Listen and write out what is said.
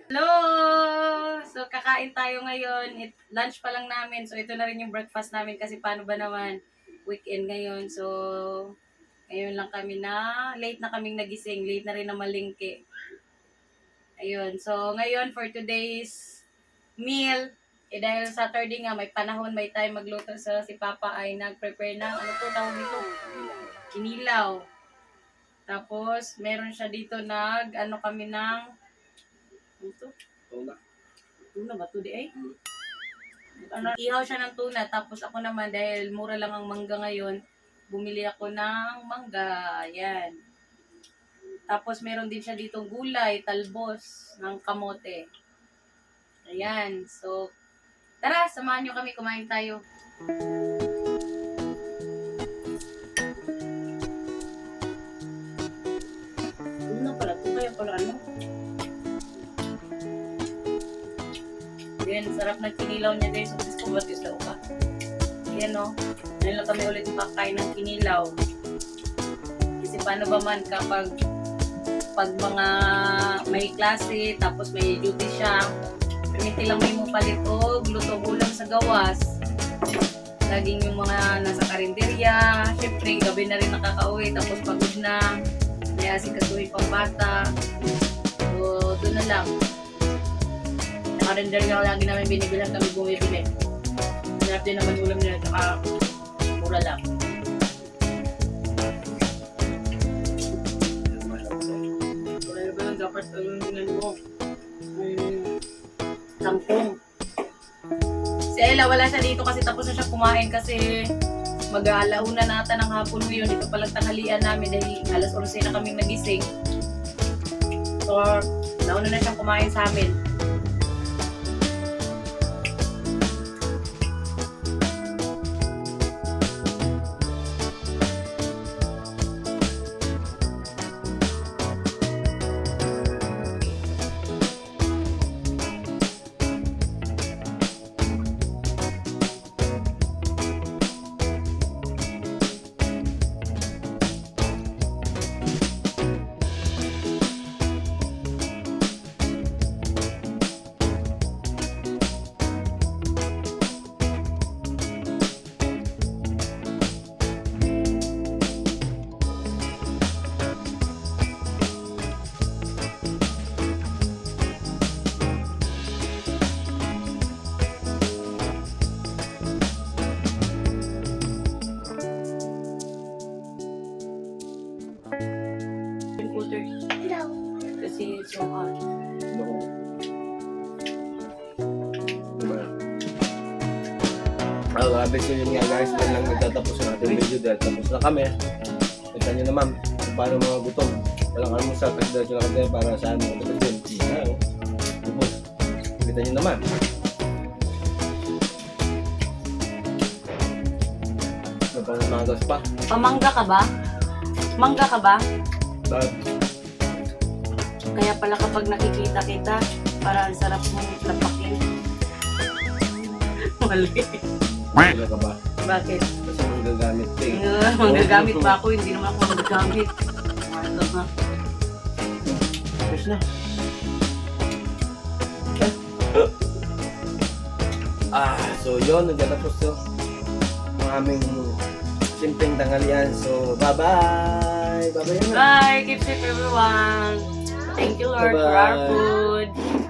Hello! So, kakain tayo ngayon. Lunch pa lang namin. So, ito na rin yung breakfast namin kasi paano ba naman weekend ngayon. So, ngayon lang kami late na kaming nagising. Late na rin na malingki. Ayun. So, ngayon for today's meal, dahil Saturday nga, may panahon, may time magluto. So, si Papa ay nag-prepare ng, ano to tawag nito? Kinilaw. Tapos, meron siya dito ano kami ng, ito? Tuna ba ito di ay? Ihaw siya ng tuna. Tapos ako naman, dahil mura lang ang mangga ngayon, bumili ako ng mangga. Yan. Tapos meron din siya ditong gulay, talbos ng kamote. Ayan. So, tara, samahan nyo kami, kumain tayo. Ano pala? Ito kaya pala ano? Yan, sarap na kinilaw niya guys. So, gusto ko ba ito ka? Yan o. Ngayon lang kami ulit makain ng kinilaw. Kasi paano ba man kapag mga may klase, tapos may duty siya, permiti lang may mupalit o luto ulam sa gawas. Laging yung mga nasa karinderya, syempre gabi na rin nakakauwi, tapos pagod na, may asikasuhin pang bata. So, doon na lang. Sa karinderya lagi namin binibilang kami bumibili. Sarap din naman ulam nila, saka mura lang. Dapat alundinan mo tangkong. Si Ella wala siya dito kasi tapos na siya kumain kasi mag-aalauna na ata ng hapon ngayon. Dito palang tanghalian namin dahil alas 11 na kaming nagising. So, nauna na siyang kumain sa amin. Kasi so hot. Grabe, so yun nga guys, doon lang nagtatapos ang ating video dahil tapos na kami. Kita nyo naman kung paano mga gutom. Walang almusal kasi dahil sila kami para sa ano. Kita nyo naman. Napangagas pa. Pamangga ka ba? Mangga ka ba? Dahil Kaya pala kapag nakikita kita, para ang sarap mong lapakin. Mali. wala ka ba? Bakit? Kasi manggagamit ka eh. Manggagamit pa ako, hindi naman ako manggagamit. Ano nga? Tapos na. So yun, nagtatapos to ang aming simpleng tanghalian. So, bye-bye! Bye-bye na! Bye! Keep safe everyone! Thank you Lord for our Bye-bye. food!